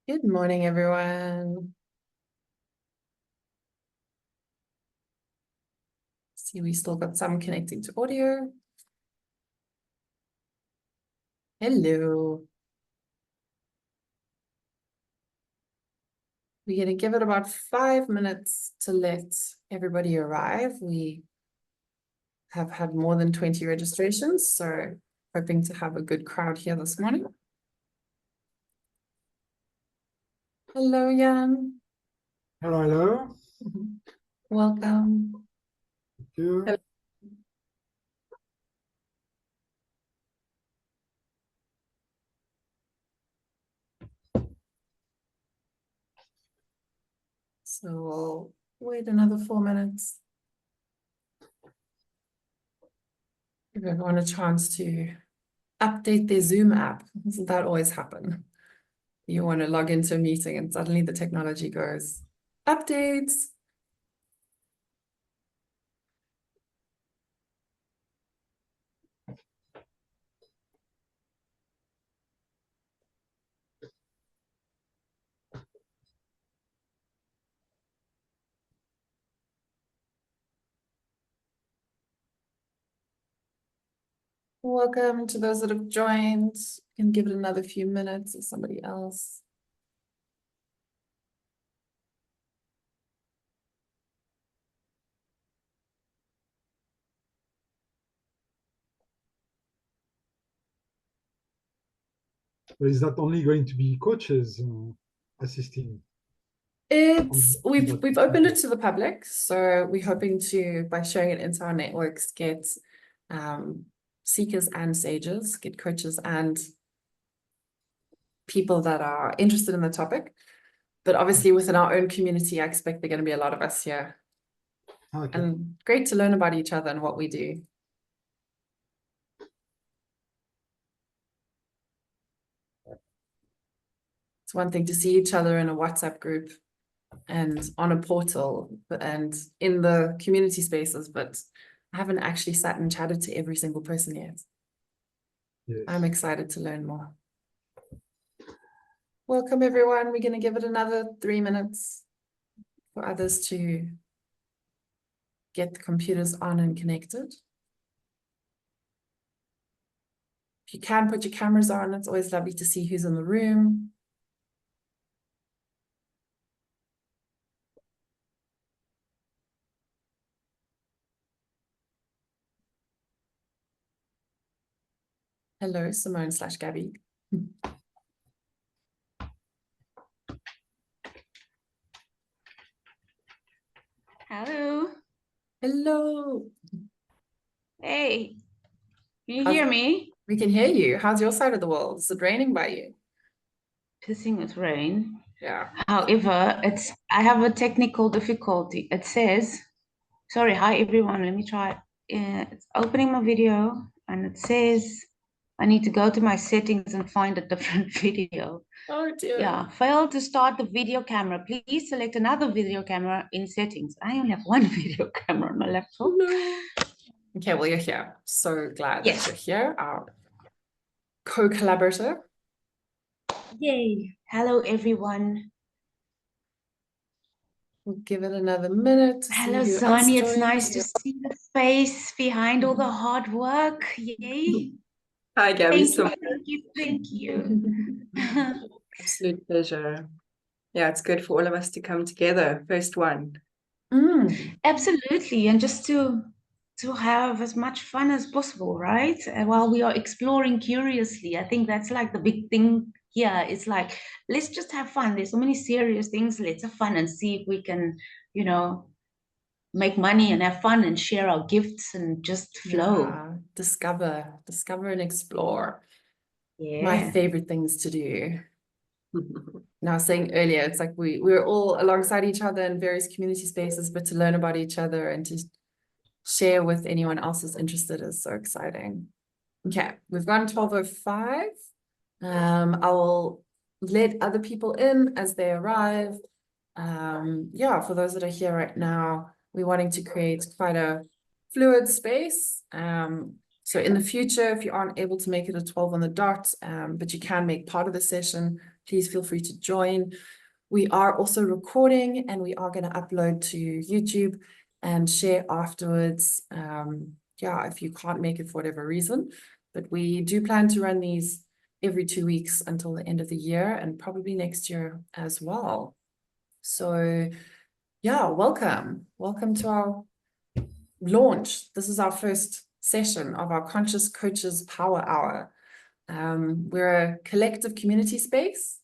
Good morning, everyone. See, we still got some connecting to audio. Hello. We're going to give it about 5 minutes to let everybody arrive. We have had more than 20 registrations, so hoping to have a good crowd here this morning. Hello, Jan. Hello, hello. Welcome. Thank you. Hello. So we'll wait another 4 minutes. Give everyone a chance to update their Zoom app. Doesn't that always happen? You want to log into a meeting and suddenly the technology goes, updates. Welcome to those that have joined. You can give it another few minutes or somebody else. But is that only going to be coaches assisting? We've opened it to the public, so we're hoping to, by sharing it into our networks, get seekers and sages, get coaches and people that are interested in the topic. But obviously within our own community, I expect there are going to be a lot of us here. Okay. And great to learn about each other and what we do. It's one thing to see each other in a WhatsApp group and on a portal and in the community spaces, but I haven't actually sat and chatted to every single person yet. Yes. I'm excited to learn more. Welcome, everyone. We're going to give it another 3 minutes for others to get the computers on and connected. If you can put your cameras on, it's always lovely to see who's in the room. Hello, Simone/Gabby. Hello. Hello. Hey, can you hear me? We can hear you. How's your side of the world? Is it raining by you? Pissing with rain. Yeah. However, I have a technical difficulty. It says, sorry, hi everyone. Let me try. It's opening my video and it says I need to go to my settings and find a different video. Oh dear. Yeah, failed to start the video camera. Please select another video camera in settings. I only have one video camera on my laptop. No. Okay, well, you're here. So glad Yes. that you're here, our co-collaborator. Yay. Hello, everyone. We'll give it another minute. Hello, Zani. It's nice to see the face behind all the hard work. Yay. Hi, Gabby. Thank you. Absolute pleasure. Yeah, it's good for all of us to come together. First one. Absolutely. And just to have as much fun as possible, right? While we are exploring curiously. I think that's like the big thing here. It's like, let's just have fun. There's so many serious things. Let's have fun and see if we can, make money and have fun and share our gifts and just flow. Yeah, discover and explore. Yeah. My favorite things to do. Now, I was saying earlier, it's like we're all alongside each other in various community spaces, but to learn about each other and to share with anyone else who's interested is so exciting. Okay, we've gone 12:05. I'll let other people in as they arrive. Yeah, for those that are here right now, we're wanting to create quite a fluid space. So in the future, if you aren't able to make it at 12 on the dot, but you can make part of the session, please feel free to join. We are also recording and we are going to upload to YouTube and share afterwards. Yeah, if you can't make it for whatever reason, but we do plan to run these every 2 weeks until the end of the year and probably next year as well. So yeah, welcome to our launch. This is our first session of our Conscious Coaches Power Hour. We're a collective community space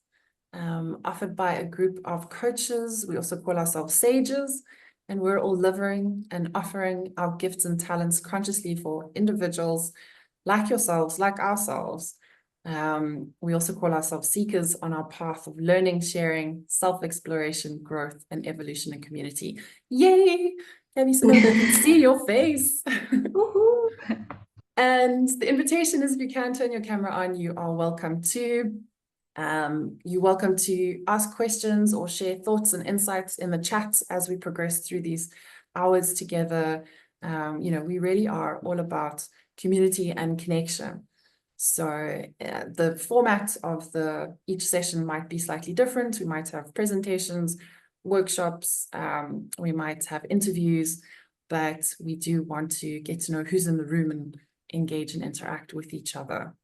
offered by a group of coaches. We also call ourselves sages, and we're all living and offering our gifts and talents consciously for individuals like yourselves, like ourselves. We also call ourselves seekers on our path of learning, sharing, self-exploration, growth, and evolution in community. Yay! Gabby, so that I can see your face. And the invitation is, if you can turn your camera on, you are welcome to. You're welcome to ask questions or share thoughts and insights in the chat as we progress through these hours together. You know, we really are all about community and connection. So the format of each session might be slightly different. We might have presentations, workshops, we might have interviews, but we do want to get to know who's in the room and engage and interact with each other.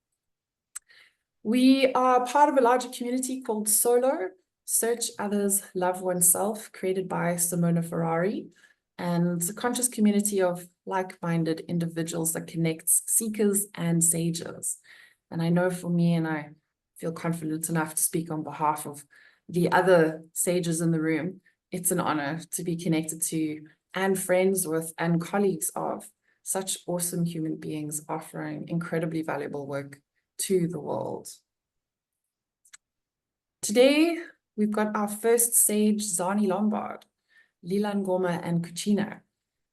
We are part of a larger community called Solo, Search Others, Love Oneself, created by Simona Ferrari, and a conscious community of like-minded individuals that connects seekers and sages. And I know for me, and I feel confident enough to speak on behalf of the other sages in the room, it's an honor to be connected to and friends with and colleagues of such awesome human beings offering incredibly valuable work to the world. Today, we've got our first sage, Zani Lombard, Lilangoma and Kuchina,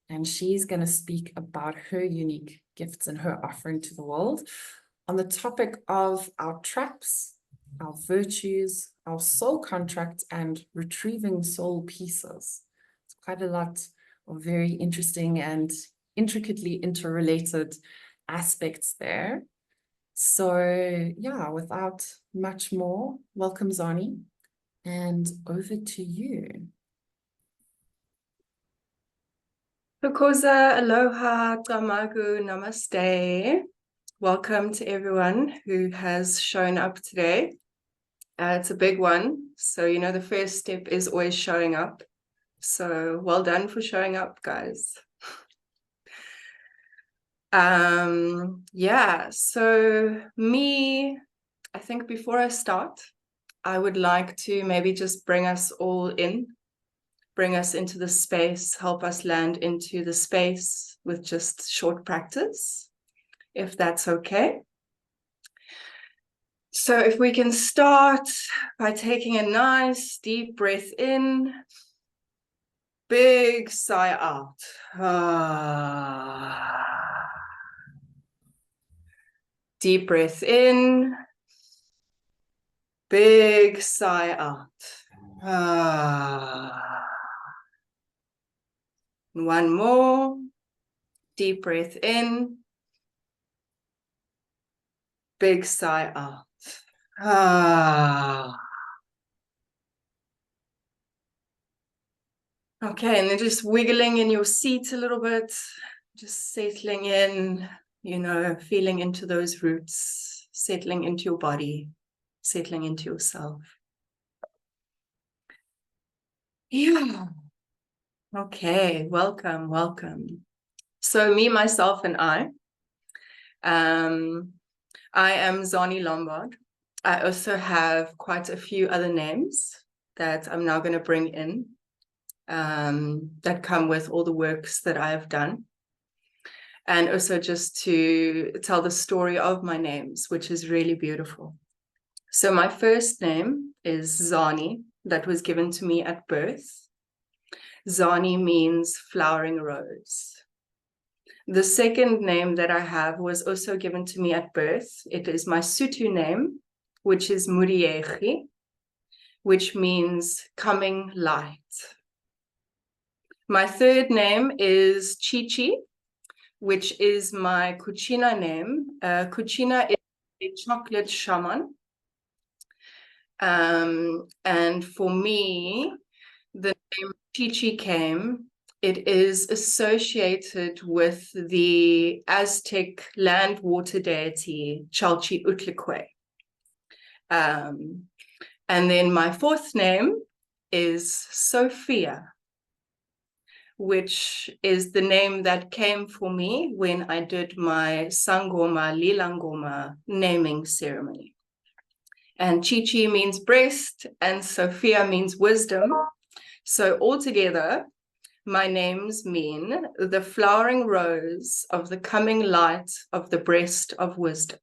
and she's going to speak about her unique gifts and her offering to the world on the topic of our traps, our virtues, our soul contract, and retrieving soul pieces. It's quite a lot of very interesting and intricately interrelated aspects there. So yeah, without much more, welcome Zani, and over to you. Thokoza, aloha, Camague, namaste. Welcome to everyone who has shown up today. It's a big one. So, you know, the first step is always showing up. So well done for showing up, guys. Yeah, so I think before I start, I would like to maybe just bring us all in, bring us into the space, help us land into the space with just short practice, if that's okay. So if we can start by taking a nice deep breath in, big sigh out. Deep breath in, big sigh out. One more. Deep breath in, big sigh out. Okay, and then just wiggling in your seat a little bit, just settling in, you know, feeling into those roots, settling into your body, settling into yourself. Yeah. Okay, welcome, welcome. So me, myself, and I am Zani Lombard. I also have quite a few other names that I'm now going to bring in that come with all the works that I have done. And also just to tell the story of my names, which is really beautiful. So my first name is Zani, that was given to me at birth. Zani means flowering rose. The second name that I have was also given to me at birth. It is my Sotho name, which is Muriegi, which means coming light. My third name is Chichi, which is my Kuchina name. Kuchina is a chocolate shaman. And for me, the name Chichi came. It is associated with the Aztec land water deity Chalchiutlicue. And then my fourth name is Sophia, which is the name that came for me when I did my Sangoma Lilangoma naming ceremony. And Chichi means breast and Sophia means wisdom. So altogether, my names mean the flowering rose of the coming light of the breast of wisdom.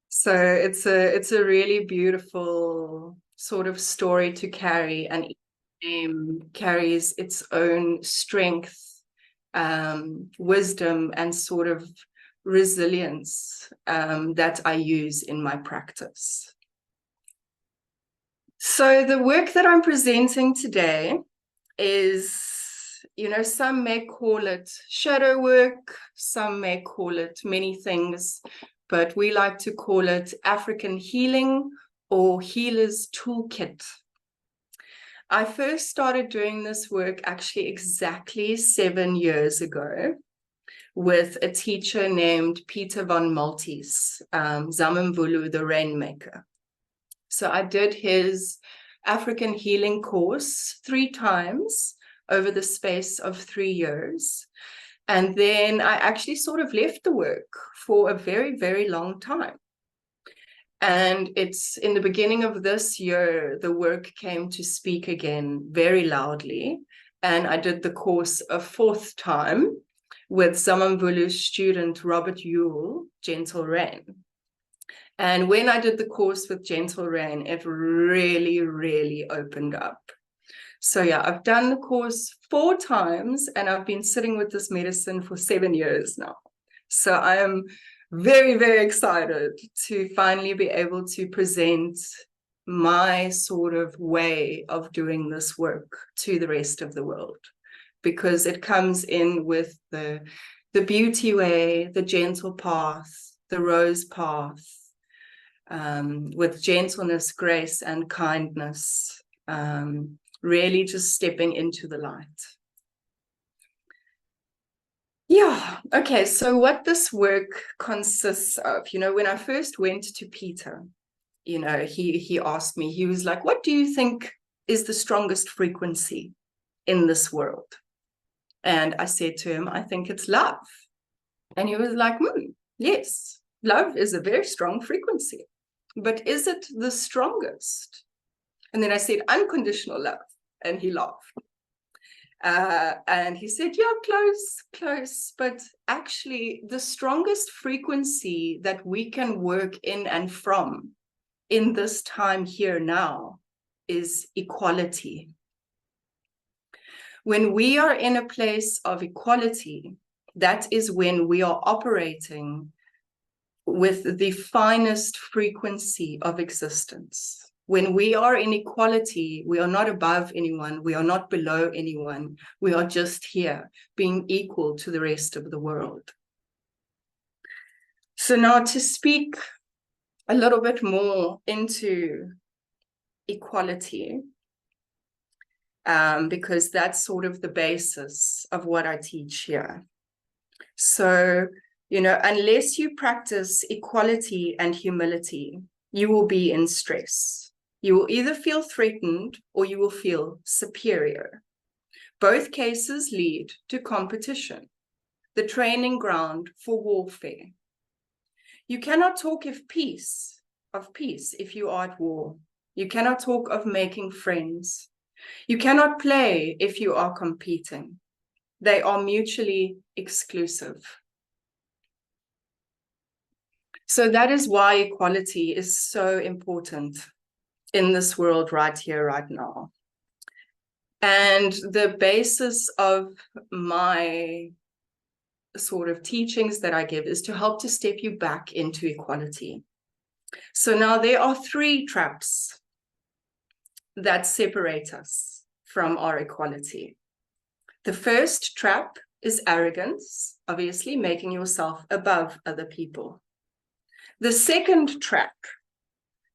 So it's a really beautiful sort of story to carry, and each name carries its own strength, wisdom, and sort of resilience that I use in my practice. So the work that I'm presenting today is, you know, some may call it shadow work, some may call it many things, but we like to call it African healing or healer's toolkit. I first started doing this work actually exactly 7 years ago with a teacher named Peter von Maltese, Zamamvulu, the Rainmaker. So I did his African healing course 3 times over the space of 3 years. And then I actually sort of left the work for a very, very long time. And it's in the beginning of this year, the work came to speak again very loudly. And I did the course a 4th time with Zamamvulu's student, Robert Yule, Gentle Rain. And when I did the course with Gentle Rain, it really, really opened up. So yeah, I've done the course 4 times and I've been sitting with this medicine for 7 years now. So I am very, very excited to finally be able to present my sort of way of doing this work to the rest of the world, because it comes in with the beauty way, the gentle path, the rose path, with gentleness, grace, and kindness, really just stepping into the light. Yeah, okay, so what this work consists of, you know, when I first went to Peter, you know, he asked me, he was like, what do you think is the strongest frequency in this world? And I said to him, I think it's love. And he was like, yes, love is a very strong frequency. But is it the strongest? And then I said, unconditional love. And he laughed. And he said, yeah, close. But actually, the strongest frequency that we can work in and from in this time here now is equality. When we are in a place of equality, that is when we are operating with the finest frequency of existence. When we are in equality, we are not above anyone, we are not below anyone, we are just here, being equal to the rest of the world. So now to speak a little bit more into equality, because that's sort of the basis of what I teach here. So, you know, unless you practice equality and humility, you will be in stress. You will either feel threatened or you will feel superior. Both cases lead to competition, the training ground for warfare. You cannot talk of peace if you are at war. You cannot talk of making friends. You cannot play if you are competing. They are mutually exclusive. So that is why equality is so important in this world right here, right now. And the basis of my sort of teachings that I give is to help to step you back into equality. So now there are 3 traps that separate us from our equality. The first trap is arrogance, obviously making yourself above other people. The second trap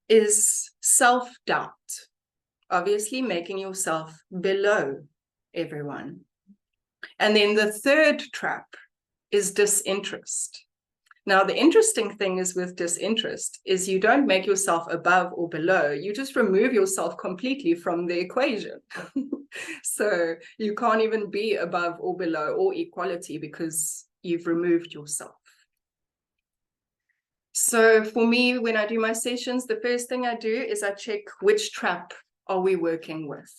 is self-doubt, obviously making yourself below everyone. And then the third trap is disinterest. Now, the interesting thing is with disinterest is you don't make yourself above or below, you just remove yourself completely from the equation. So you can't even be above or below or equality because you've removed yourself. So for me, when I do my sessions, the first thing I do is I check which trap are we working with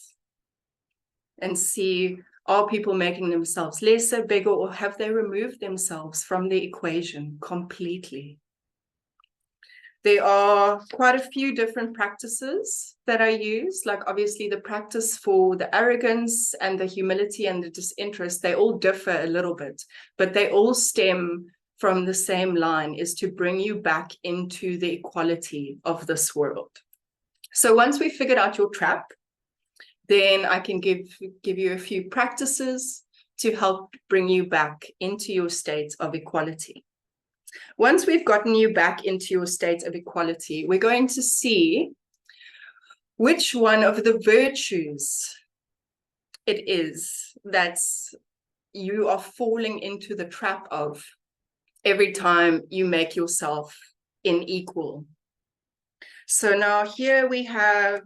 and see, are people making themselves lesser, bigger, or have they removed themselves from the equation completely? There are quite a few different practices that I use, like obviously the practice for the arrogance and the humility and the disinterest, they all differ a little bit, but they all stem from the same line, is to bring you back into the equality of this world. So once we figured out your trap, then I can give you a few practices to help bring you back into your state of equality. Once we've gotten you back into your state of equality, we're going to see which one of the virtues it is that you are falling into the trap of every time you make yourself unequal. So now here we have,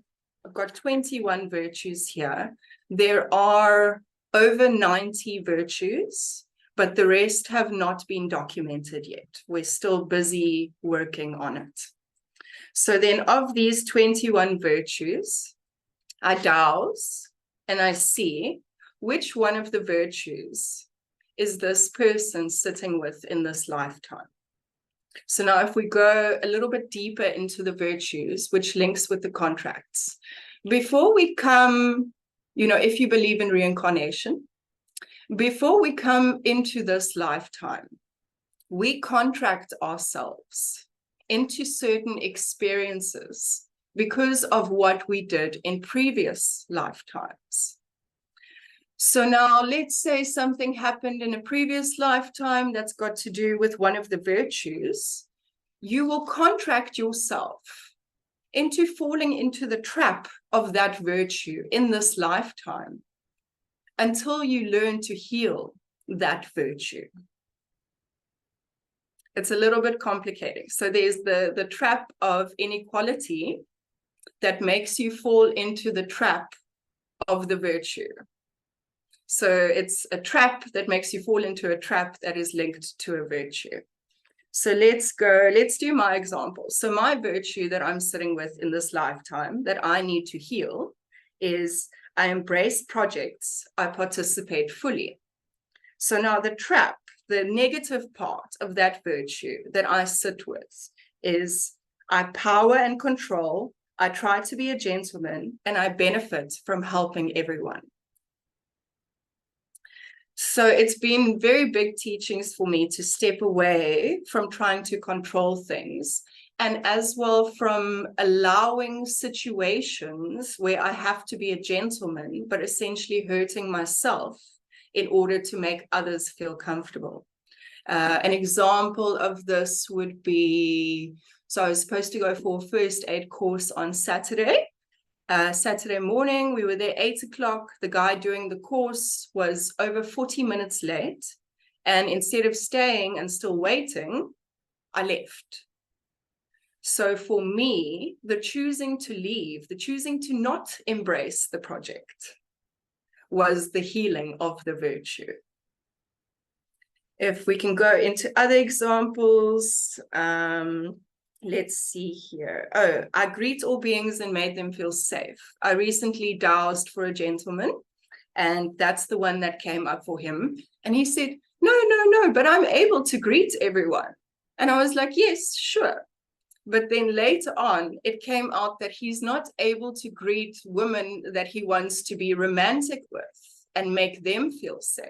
I've got 21 virtues here. There are over 90 virtues, but the rest have not been documented yet. We're still busy working on it. So then of these 21 virtues, I douse and I see which one of the virtues is this person sitting with in this lifetime. So now if we go a little bit deeper into the virtues, which links with the contracts, before we come, if you believe in reincarnation, before we come into this lifetime, we contract ourselves into certain experiences because of what we did in previous lifetimes. So now let's say something happened in a previous lifetime that's got to do with one of the virtues. You will contract yourself into falling into the trap of that virtue in this lifetime until you learn to heal that virtue. It's a little bit complicated. So there's the trap of inequality that makes you fall into the trap of the virtue. So it's a trap that makes you fall into a trap that is linked to a virtue. So let's do my example. So my virtue that I'm sitting with in this lifetime that I need to heal is I embrace projects, I participate fully. So now the trap, the negative part of that virtue that I sit with is I power and control, I try to be a gentleman, and I benefit from helping everyone. So it's been very big teachings for me to step away from trying to control things, and as well from allowing situations where I have to be a gentleman, but essentially hurting myself in order to make others feel comfortable. An example of this would be, so I was supposed to go for a first aid course on Saturday. Saturday morning, we were there 8 o'clock. The guy doing the course was over 40 minutes late. And instead of staying and still waiting, I left. So for me, the choosing to leave, the choosing to not embrace the project was the healing of the virtue. If we can go into other examples, let's see here. Oh, I greet all beings and made them feel safe. I recently dowsed for a gentleman, and that's the one that came up for him. And he said, no, but I'm able to greet everyone. And I was like, yes, sure. But then later on, it came out that he's not able to greet women that he wants to be romantic with and make them feel safe.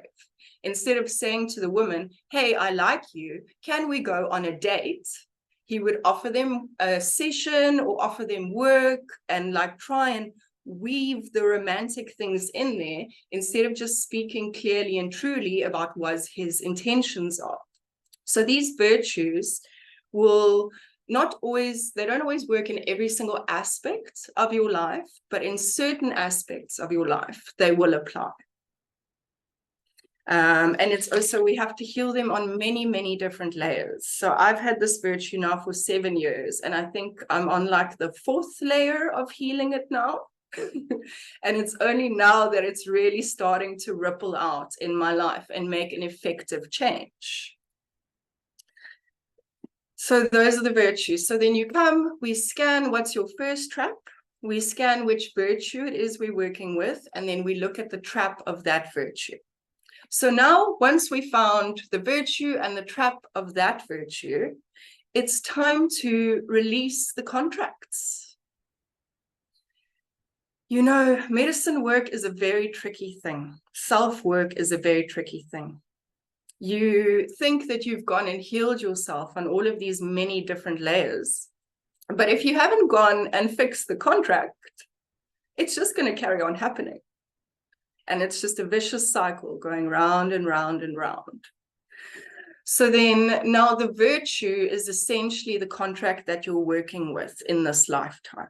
Instead of saying to the woman, hey, I like you, can we go on a date? He would offer them a session or offer them work and like try and weave the romantic things in there instead of just speaking clearly and truly about what his intentions are. So these virtues will not always, they don't always work in every single aspect of your life, but in certain aspects of your life, they will apply. And it's also, we have to heal them on many, many different layers. So I've had this virtue now for 7 years, and I think I'm on like the 4th layer of healing it now. And it's only now that it's really starting to ripple out in my life and make an effective change. So those are the virtues. So then you come, we scan what's your first trap, we scan which virtue it is we're working with, and then we look at the trap of that virtue. So now, once we found the virtue and the trap of that virtue, it's time to release the contracts. You know, medicine work is a very tricky thing. Self-work is a very tricky thing. You think that you've gone and healed yourself on all of these many different layers. But if you haven't gone and fixed the contract, it's just going to carry on happening. And it's just a vicious cycle going round and round and round. So then now the virtue is essentially the contract that you're working with in this lifetime.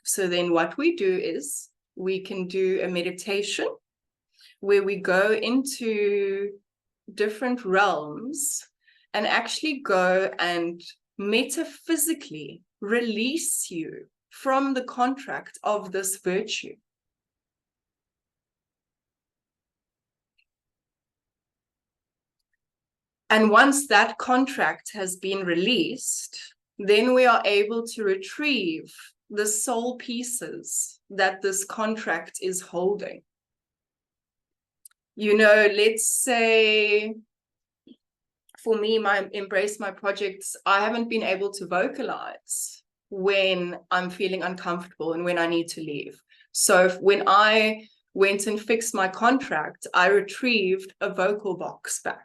So then what we do is we can do a meditation where we go into different realms and actually go and metaphysically release you from the contract of this virtue. And once that contract has been released, then we are able to retrieve the soul pieces that this contract is holding. You know, let's say, for me, my Embrace My projects, I haven't been able to vocalize when I'm feeling uncomfortable and when I need to leave. So when I went and fixed my contract, I retrieved a vocal box back.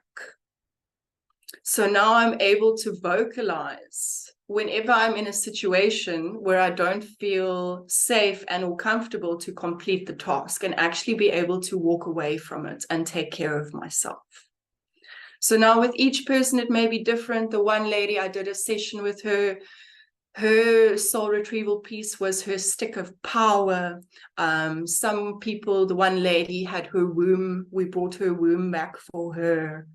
So now I'm able to vocalize whenever I'm in a situation where I don't feel safe and or comfortable to complete the task, and actually be able to walk away from it and take care of myself. So now with each person, it may be different. The one lady, I did a session with her. Her soul retrieval piece was her stick of power. Some people, the one lady had her womb. We brought her womb back for her.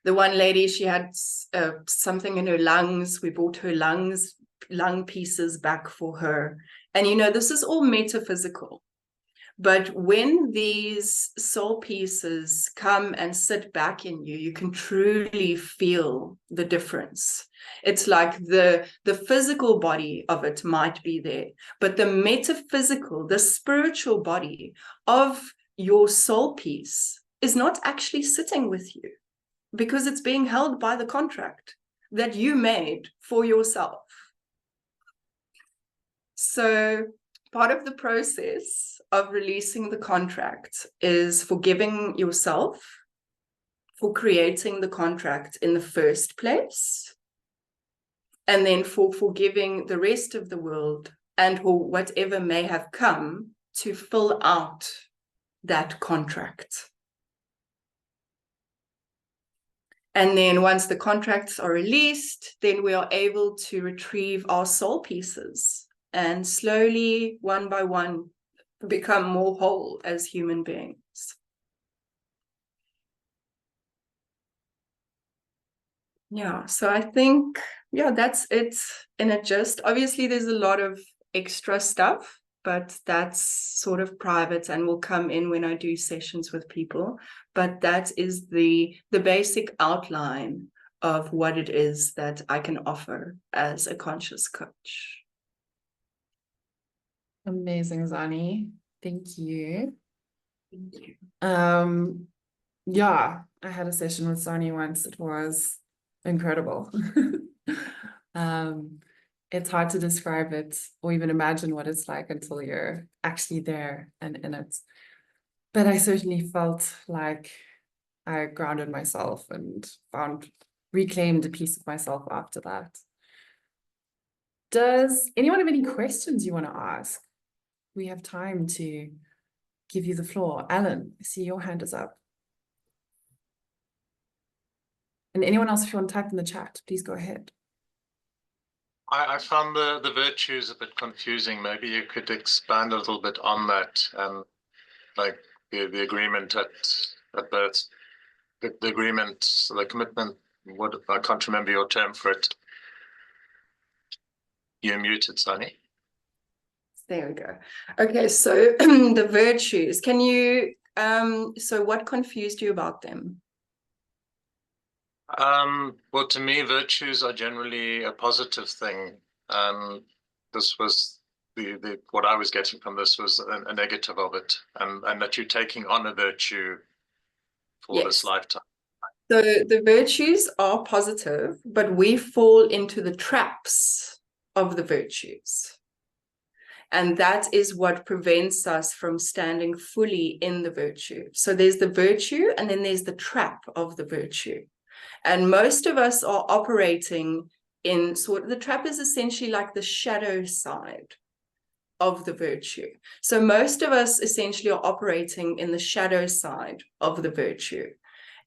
The one lady, she had something in her lungs. We brought her lung pieces back for her. And you know, this is all metaphysical. But when these soul pieces come and sit back in you, you can truly feel the difference. It's like the physical body of it might be there, but the metaphysical, the spiritual body of your soul piece is not actually sitting with you, because it's being held by the contract that you made for yourself. So part of the process of releasing the contract is forgiving yourself for creating the contract in the first place, and then for forgiving the rest of the world and or whatever may have come to fill out that contract. And then once the contracts are released, then we are able to retrieve our soul pieces and slowly, one by one, become more whole as human beings. Yeah, so I think, yeah, that's it in a gist. Obviously, there's a lot of extra stuff, but that's sort of private and will come in when I do sessions with people. But that is the basic outline of what it is that I can offer as a conscious coach. Amazing, Zani. Thank you. Thank you. Yeah, I had a session with Zani once. It was incredible. It's hard to describe it or even imagine what it's like until you're actually there and in it. But I certainly felt like I grounded myself and reclaimed a piece of myself after that. Does anyone have any questions you want to ask? We have time to give you the floor. Alan, I see your hand is up. And anyone else, if you want to type in the chat, please go ahead. I found the virtues a bit confusing. Maybe you could expand a little bit on that, and like the agreement at birth, the agreement, the commitment. What, I can't remember your term for it. You're muted, Zani. There we go. Okay, so the virtues. Can you so what confused you about them? Well, to me, virtues are generally a positive thing. This was the what I was getting from this was a negative of it, and that you're taking on a virtue for Yes. this lifetime. So the virtues are positive, but we fall into the traps of the virtues. And that is what prevents us from standing fully in the virtue. So there's the virtue, and then there's the trap of the virtue. And most of us are operating in sort of, the trap is essentially like the shadow side of the virtue. So most of us essentially are operating in the shadow side of the virtue.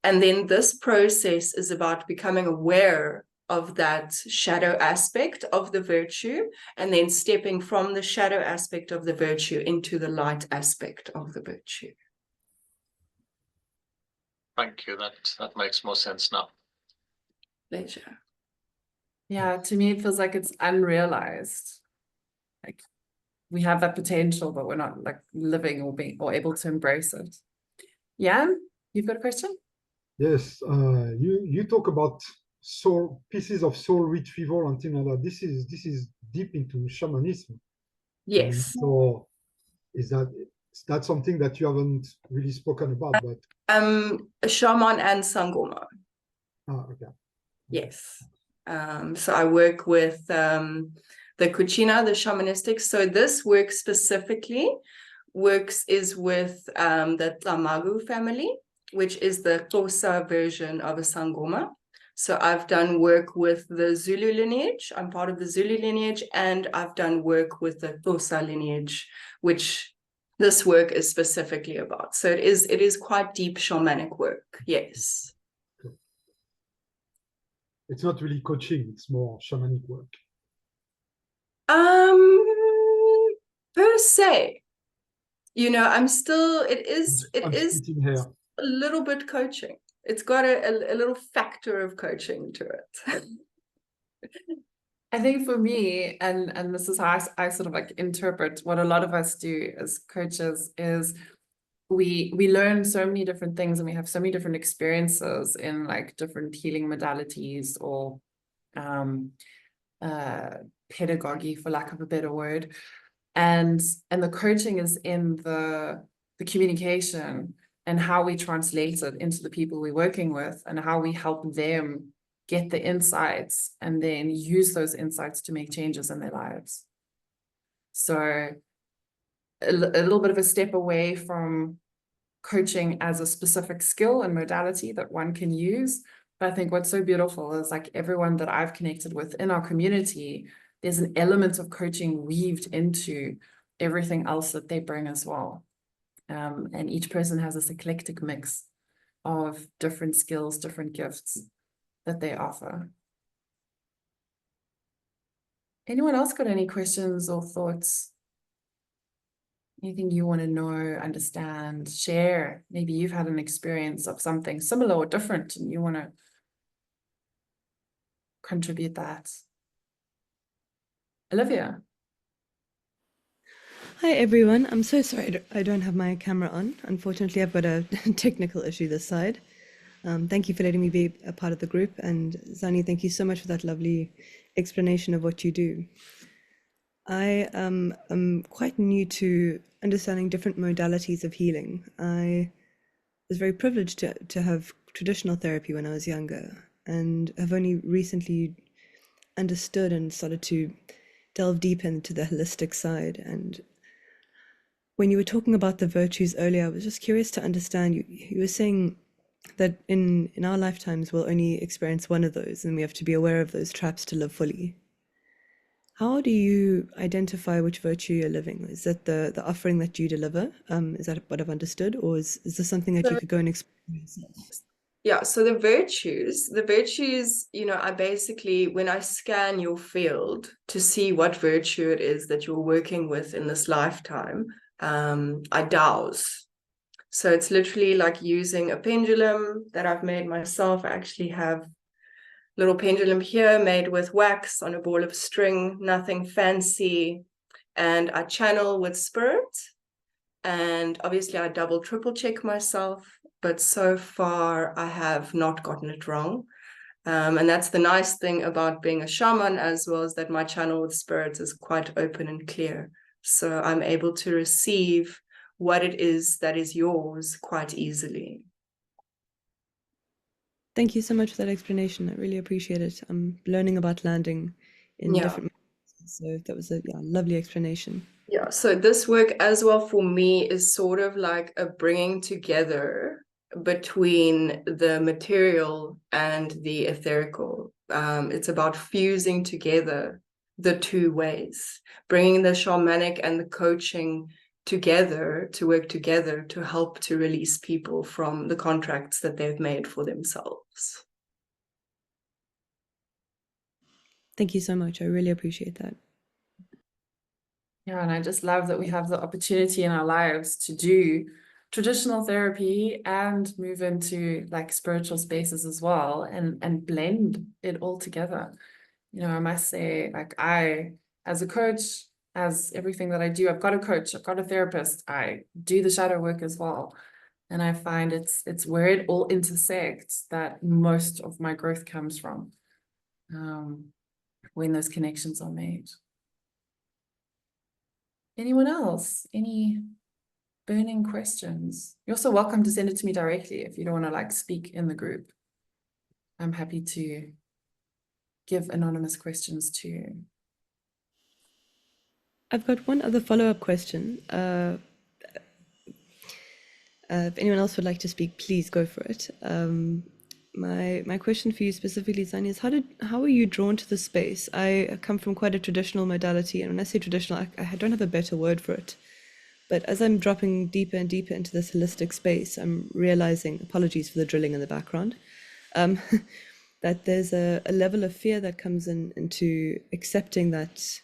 And then this process is about becoming aware of that shadow aspect of the virtue, and then stepping from the shadow aspect of the virtue into the light aspect of the virtue. Thank you. That makes more sense now. Pleasure. Yeah, to me, it feels like it's unrealized. Like we have that potential, but we're not like living or able to embrace it. Jan, you've got a question? Yes, you talk about soul pieces of soul retrieval and things like that. This is deep into shamanism. Yes. So is that something that you haven't really spoken about? But A shaman and Sangoma. okay. Yes. So I work with the Kuchina, the shamanistic. So this work specifically is with the Camague family, which is the Xhosa version of a Sangoma. So I've done work with the Zulu lineage. I'm part of the Zulu lineage, and I've done work with the Xhosa lineage, which this work is specifically about. So it is quite deep shamanic work. Yes. It's not really coaching, it's more shamanic work. Per se, I'm still, it is splitting hair. a little bit coaching. It's got a little factor of coaching to it. I think for me, and this is how I sort of like interpret what a lot of us do as coaches, is we learn so many different things, and we have so many different experiences in like different healing modalities or pedagogy, for lack of a better word. And the coaching is in the communication and how we translate it into the people we're working with, and how we help them get the insights and then use those insights to make changes in their lives. So a little bit of a step away from coaching as a specific skill and modality that one can use. But I think what's so beautiful is like everyone that I've connected with in our community, there's an element of coaching weaved into everything else that they bring as well. And each person has this eclectic mix of different skills, different gifts that they offer. Anyone else got any questions or thoughts? Anything you want to know, understand, share? Maybe you've had an experience of something similar or different and you want to contribute that. Olivia. Hi everyone, I'm so sorry I don't have my camera on. Unfortunately, I've got a technical issue this side. Thank you for letting me be a part of the group, and Zani, thank you so much for that lovely explanation of what you do. I am quite new to understanding different modalities of healing. I was very privileged to have traditional therapy when I was younger, and have only recently understood and started to delve deep into the holistic side. And when you were talking about the virtues earlier, I was just curious to understand, you were saying that in our lifetimes we'll only experience one of those, and we have to be aware of those traps to live fully. how do you identify which virtue you're living? Is that the offering that you deliver? Is that what I've understood? Or is this something that you could go and explore yourself? Yeah, so the virtues, I basically, when I scan your field to see what virtue it is that you're working with in this lifetime, I dowse. So it's literally like using a pendulum that I've made myself. I actually have a little pendulum here made with wax on a ball of string, nothing fancy. And I channel with spirit. And obviously I double, triple check myself. But so far I have not gotten it wrong. And that's the nice thing about being a shaman as well, is that my channel with spirits is quite open and clear. So I'm able to receive what it is that is yours quite easily. Thank you so much for that explanation. I really appreciate it. I'm learning about landing in different ways, so that was a lovely explanation. Yeah, so this work as well for me is sort of like a bringing together between the material and the etherical. It's about fusing together the two ways, bringing the shamanic and the coaching together to work together to help to release people from the contracts that they've made for themselves. Thank you so much. I really appreciate that. Yeah, and I just love that we have the opportunity in our lives to do traditional therapy and move into like spiritual spaces as well, and blend it all together. I must say, like, I, as a coach, as everything that I do, I've got a coach, I've got a therapist, I do the shadow work as well. And I find it's where it all intersects that most of my growth comes from, when those connections are made. Anyone else? Any burning questions? You're also welcome to send it to me directly if you don't want to like speak in the group. I'm happy to give anonymous questions too. I've got one other follow-up question. If anyone else would like to speak, please go for it. My question for you specifically, Zani, is how were you drawn to the space? I come from quite a traditional modality, and when I say traditional, I don't have a better word for it. But as I'm dropping deeper and deeper into this holistic space, I'm realizing, apologies for the drilling in the background, that there's a level of fear that comes into accepting that,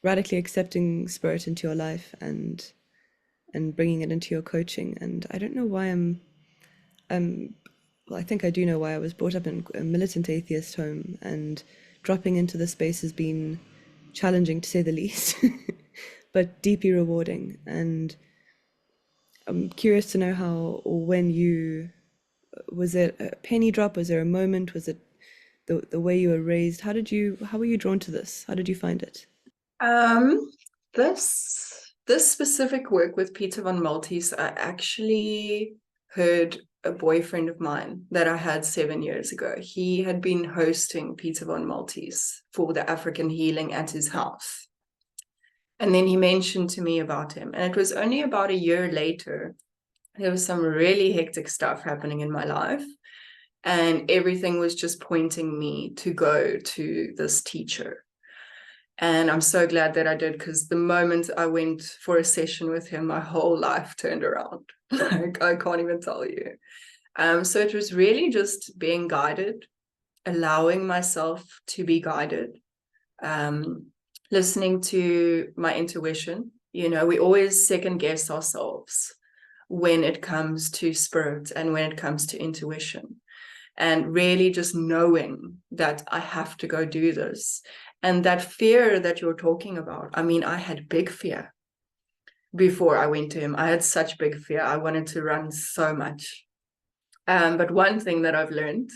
radically accepting spirit into your life and bringing it into your coaching. And I don't know why well, I think I do know why. I was brought up in a militant atheist home, and dropping into the space has been challenging, to say the least, but deeply rewarding. And I'm curious to know how or when was it a penny drop? Was there a moment? Was it the way you were raised? How were you drawn to this? How did you find it? This specific work with Peter von Maltese, I actually heard a boyfriend of mine that I had 7 years ago. He had been hosting Peter von Maltese for the African healing at his house. And then he mentioned to me about him. And it was only about a year later, there was some really hectic stuff happening in my life. And everything was just pointing me to go to this teacher. And I'm so glad that I did, because the moment I went for a session with him, my whole life turned around. Like, I can't even tell you. So it was really just being guided, allowing myself to be guided, listening to my intuition. We always second guess ourselves when it comes to spirit and when it comes to intuition, and really just knowing that I have to go do this. And that fear that you're talking about, I mean, I had big fear before I went to him. I had such big fear. I wanted to run so much. But one thing that I've learned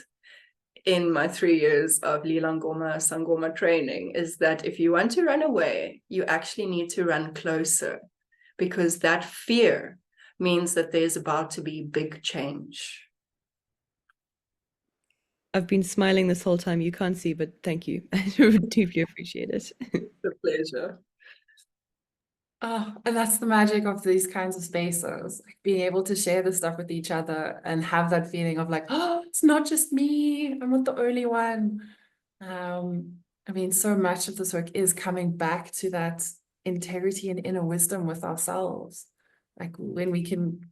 in my 3 years of Lilangoma, Sangoma training is that if you want to run away, you actually need to run closer, because that fear means that there's about to be big change. I've been smiling this whole time. You can't see, but thank you. I deeply appreciate it. It's a pleasure. Oh, and that's the magic of these kinds of spaces, like being able to share this stuff with each other and have that feeling of like, oh, it's not just me, I'm not the only one. I mean, so much of this work is coming back to that integrity and inner wisdom with ourselves. Like when we can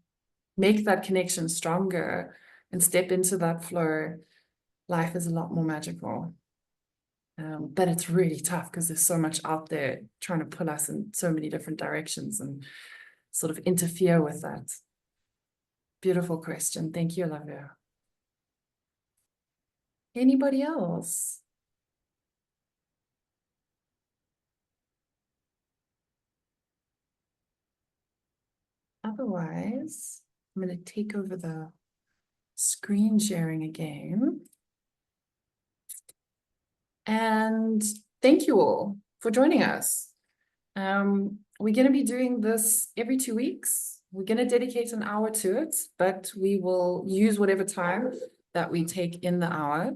make that connection stronger and step into that flow, life is a lot more magical. But it's really tough because there's so much out there trying to pull us in so many different directions and sort of interfere with that. Beautiful question. Thank you, Olavia. Anybody else? Otherwise, I'm going to take over the screen sharing again. And thank you all for joining us. We're going to be doing this every 2 weeks. We're going to dedicate an hour to it, but we will use whatever time that we take in the hour.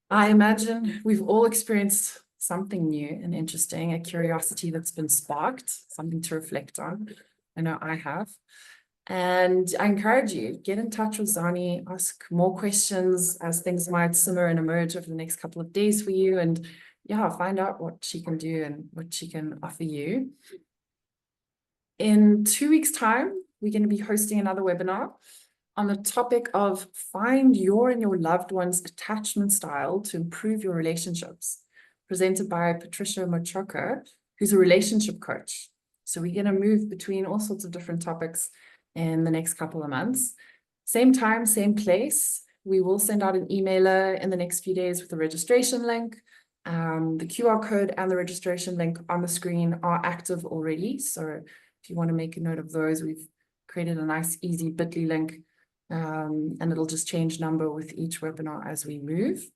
I imagine we've all experienced something new and interesting, a curiosity that's been sparked, something to reflect on. I know I have. And I encourage you, get in touch with Zani, ask more questions as things might simmer and emerge over the next couple of days for you. And yeah, find out what she can do and what she can offer you. In 2 weeks' time, we're going to be hosting another webinar on the topic of find your and your loved one's attachment style to improve your relationships, presented by Patricia Mochoka, who's a relationship coach. So we're going to move between all sorts of different topics in the next couple of months. Same time, same place. We will send out an emailer in the next few days with the registration link. The QR code and the registration link on the screen are active already. So if you want to make a note of those, we've created a nice, easy bit.ly link, and it'll just change number with each webinar as we move.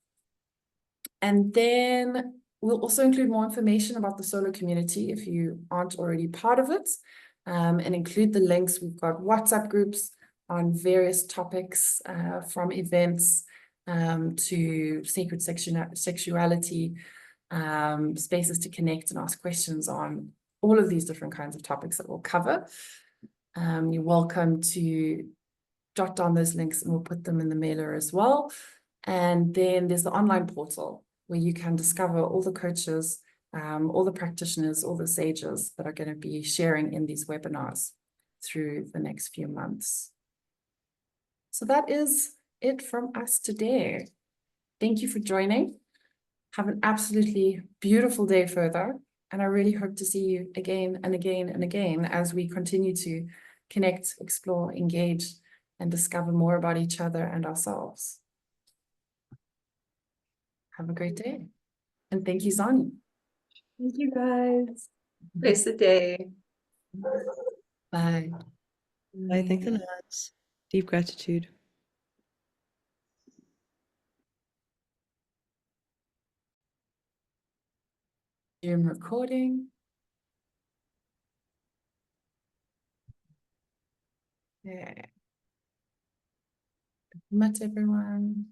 And then we'll also include more information about the solo community if you aren't already part of it, and include the links. We've got WhatsApp groups on various topics, from events to sacred sexuality, spaces to connect and ask questions on all of these different kinds of topics that we'll cover. You're welcome to jot down those links and we'll put them in the mailer as well. And then there's the online portal where you can discover all the coaches, all the practitioners, all the sages that are going to be sharing in these webinars through the next few months. So that is it from us today. Thank you for joining. Have an absolutely beautiful day further. And I really hope to see you again and again and again as we continue to connect, explore, engage, and discover more about each other and ourselves. Have a great day. And thank you, Zani. Thank you, guys. Blessed day. Bye. Bye, thanks a lot. Deep gratitude. Zoom recording. Yeah. Met everyone.